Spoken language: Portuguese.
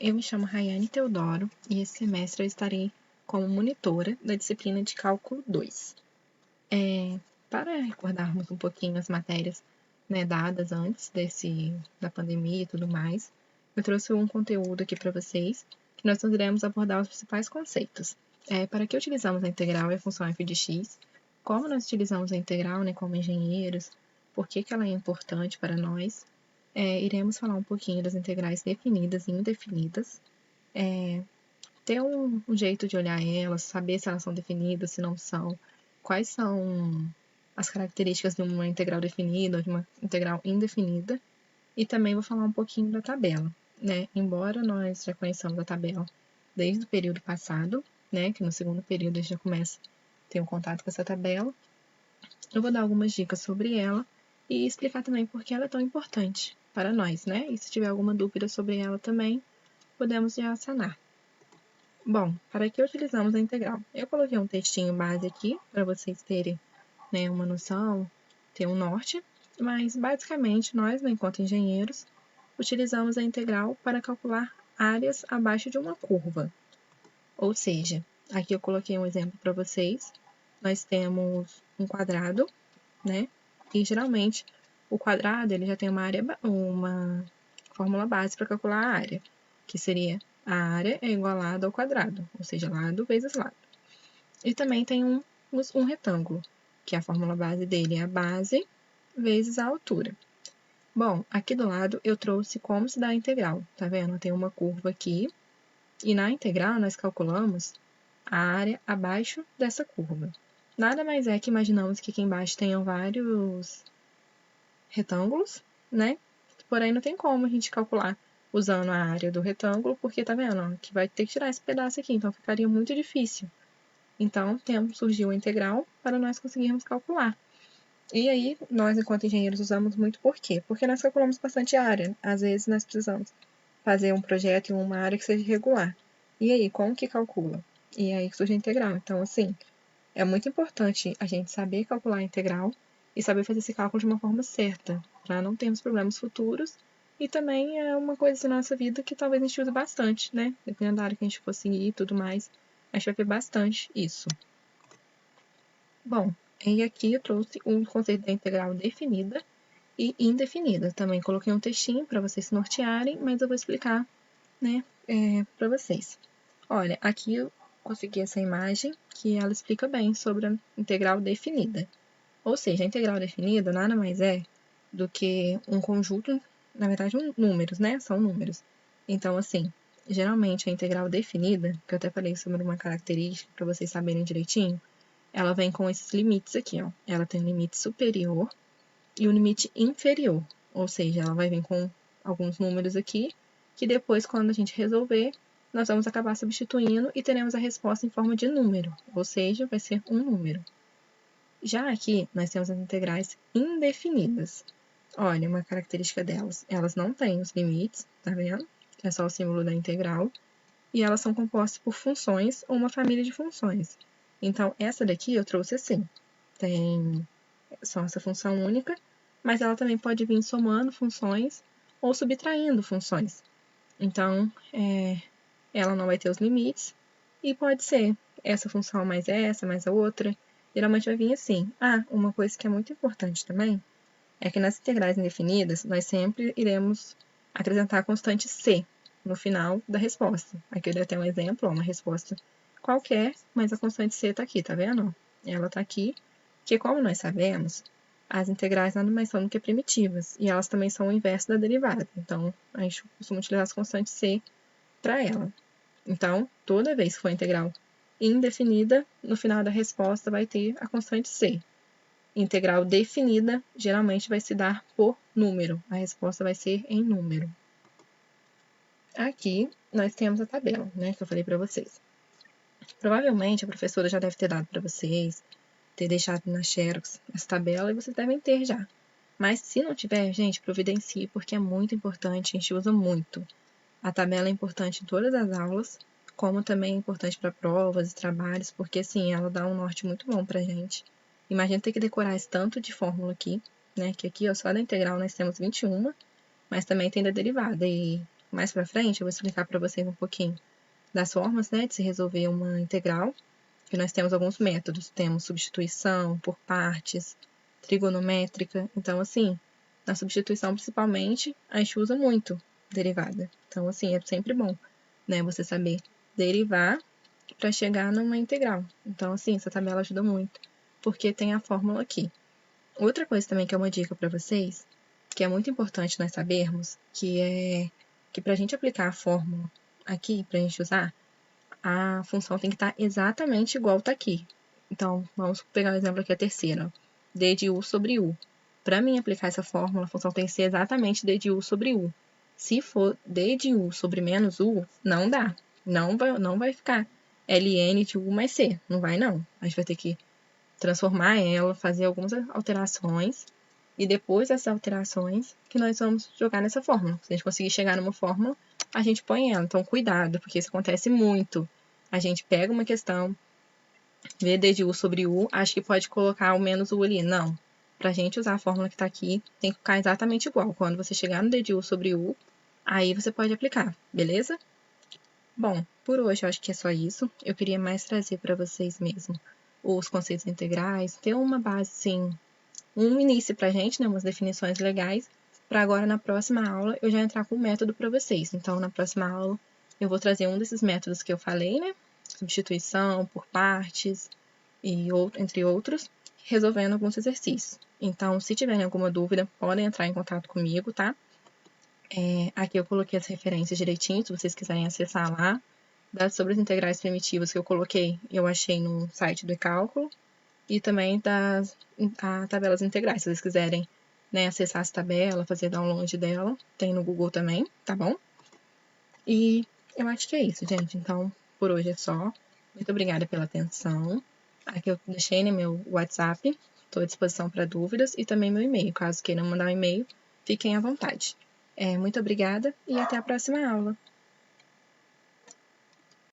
eu me chamo Rayane Teodoro e esse semestre eu estarei como monitora da disciplina de Cálculo 2. Para recordarmos um pouquinho as matérias, né, dadas antes da pandemia e tudo mais, eu trouxe um conteúdo aqui para vocês, que nós iremos abordar os principais conceitos. Para que utilizamos a integral e a função f de x, como nós utilizamos a integral, né, como engenheiros, por que ela é importante para nós. Iremos falar um pouquinho das integrais definidas e indefinidas, ter um jeito de olhar elas, saber se elas são definidas, se não são, quais são as características de uma integral definida ou de uma integral indefinida, e também vou falar um pouquinho da tabela, né? Embora nós já conheçamos a tabela desde o período passado, né, que no segundo período a gente já começa a ter um contato com essa tabela, eu vou dar algumas dicas sobre ela e explicar também por que ela é tão importante para nós, né? E se tiver alguma dúvida sobre ela também, podemos já sanar. Bom, para que utilizamos a integral? Eu coloquei um textinho base aqui para vocês terem, né, uma noção, ter um norte, mas basicamente nós, enquanto engenheiros, utilizamos a integral para calcular áreas abaixo de uma curva. Ou seja, aqui eu coloquei um exemplo para vocês. Nós temos um quadrado, né? E geralmente o quadrado ele já tem uma fórmula base para calcular a área, que seria a área é igualada ao quadrado, ou seja, lado vezes lado. E também tem um retângulo, que a fórmula base dele é a base vezes a altura. Bom, aqui do lado eu trouxe como se dá a integral, tá vendo? Tem uma curva aqui, e na integral nós calculamos a área abaixo dessa curva. Nada mais é que imaginamos que aqui embaixo tenham vários retângulos, né? Porém, não tem como a gente calcular usando a área do retângulo, porque tá vendo? Que vai ter que tirar esse pedaço aqui, então ficaria muito difícil. Então, surgiu a integral para nós conseguirmos calcular. E aí, nós, enquanto engenheiros, usamos muito por quê? Porque nós calculamos bastante área. Às vezes, nós precisamos fazer um projeto em uma área que seja irregular. E aí, como que calcula? E aí surge a integral. Então, assim, é muito importante a gente saber calcular a integral e saber fazer esse cálculo de uma forma certa, para não termos problemas futuros. E também é uma coisa na nossa vida que talvez a gente use bastante, né? Dependendo da área que a gente for seguir e tudo mais, a gente vai ver bastante isso. Bom, e aqui eu trouxe um conceito da integral definida e indefinida. Também coloquei um textinho para vocês se nortearem, mas eu vou explicar, né, para vocês. Olha, aqui eu consegui essa imagem que ela explica bem sobre a integral definida. Ou seja, a integral definida nada mais é do que um conjunto, na verdade, números, né? São números. Então, assim, geralmente a integral definida, que eu até falei sobre uma característica para vocês saberem direitinho, ela vem com esses limites aqui, ó. Ela tem um limite superior e um limite inferior. Ou seja, ela vai vir com alguns números aqui, que depois, quando a gente resolver, nós vamos acabar substituindo e teremos a resposta em forma de número, ou seja, vai ser um número. Já aqui, nós temos as integrais indefinidas. Olha, uma característica delas, elas não têm os limites, tá vendo? É só o símbolo da integral. E elas são compostas por funções ou uma família de funções. Então, essa daqui eu trouxe assim. Tem só essa função única, mas ela também pode vir somando funções ou subtraindo funções. Então, ela não vai ter os limites e pode ser essa função mais essa, mais a outra. Geralmente vai vir assim. Uma coisa que é muito importante também é que nas integrais indefinidas, nós sempre iremos acrescentar a constante c no final da resposta. Aqui eu dei até um exemplo, uma resposta qualquer, mas a constante c está aqui, tá vendo? Ela está aqui, que como nós sabemos, as integrais nada mais são do que primitivas, e elas também são o inverso da derivada. Então, a gente costuma utilizar as constantes c para ela. Então, toda vez que for integral indefinida, no final da resposta vai ter a constante c. Integral definida geralmente vai se dar por número. A resposta vai ser em número. Aqui nós temos a tabela, né, que eu falei para vocês. Provavelmente a professora já deve ter dado para vocês, ter deixado na Xerox essa tabela e vocês devem ter já. Mas se não tiver, gente, providencie, porque é muito importante, a gente usa muito. A tabela é importante em todas as aulas, como também é importante para provas e trabalhos, porque assim, ela dá um norte muito bom pra gente. Imagina ter que decorar esse tanto de fórmula aqui, né? Que aqui, ó, só da integral nós temos 21, mas também tem da derivada. E mais pra frente, eu vou explicar para vocês um pouquinho das formas, né, de se resolver uma integral, que nós temos alguns métodos. Temos substituição por partes, trigonométrica. Então, assim, na substituição, principalmente, a gente usa muito derivada. Então, assim, é sempre bom, né, você saber derivar para chegar numa integral. Então, assim, essa tabela ajuda muito, porque tem a fórmula aqui. Outra coisa também que é uma dica para vocês, que é muito importante nós sabermos, que é que para a gente aplicar a fórmula aqui, para a gente usar, a função tem que estar exatamente igual está aqui. Então, vamos pegar o exemplo aqui, a terceira, d de u sobre u. Para mim aplicar essa fórmula, a função tem que ser exatamente d de u sobre u. Se for d de u sobre menos u, não dá. Não vai ficar ln de u mais c. Não vai, não. A gente vai ter que transformar ela, fazer algumas alterações, e depois dessas alterações que nós vamos jogar nessa fórmula. Se a gente conseguir chegar numa fórmula, a gente põe ela. Então, cuidado, porque isso acontece muito. A gente pega uma questão, vê d de u sobre u, acha que pode colocar o menos u ali. Não. Para a gente usar a fórmula que está aqui, tem que ficar exatamente igual. Quando você chegar no d de u sobre u, aí você pode aplicar, beleza? Bom, por hoje eu acho que é só isso. Eu queria mais trazer para vocês mesmo os conceitos integrais, ter uma base, sim, um início para a gente, né, umas definições legais, para agora na próxima aula eu já entrar com o método para vocês. Então, na próxima aula eu vou trazer um desses métodos que eu falei, né, substituição por partes, e entre outros, resolvendo alguns exercícios. Então, se tiverem alguma dúvida, podem entrar em contato comigo, tá? Aqui eu coloquei as referências direitinho, se vocês quiserem acessar lá. Sobre as integrais primitivas que eu coloquei, eu achei no site do eCálculo. E também das tabelas integrais, se vocês quiserem, né, acessar essa tabela, fazer download dela, tem no Google também, tá bom? E eu acho que é isso, gente. Então, por hoje é só. Muito obrigada pela atenção. Aqui eu deixei no meu WhatsApp, estou à disposição para dúvidas, e também meu e-mail. Caso queiram mandar um e-mail, fiquem à vontade. Muito obrigada e até a próxima aula.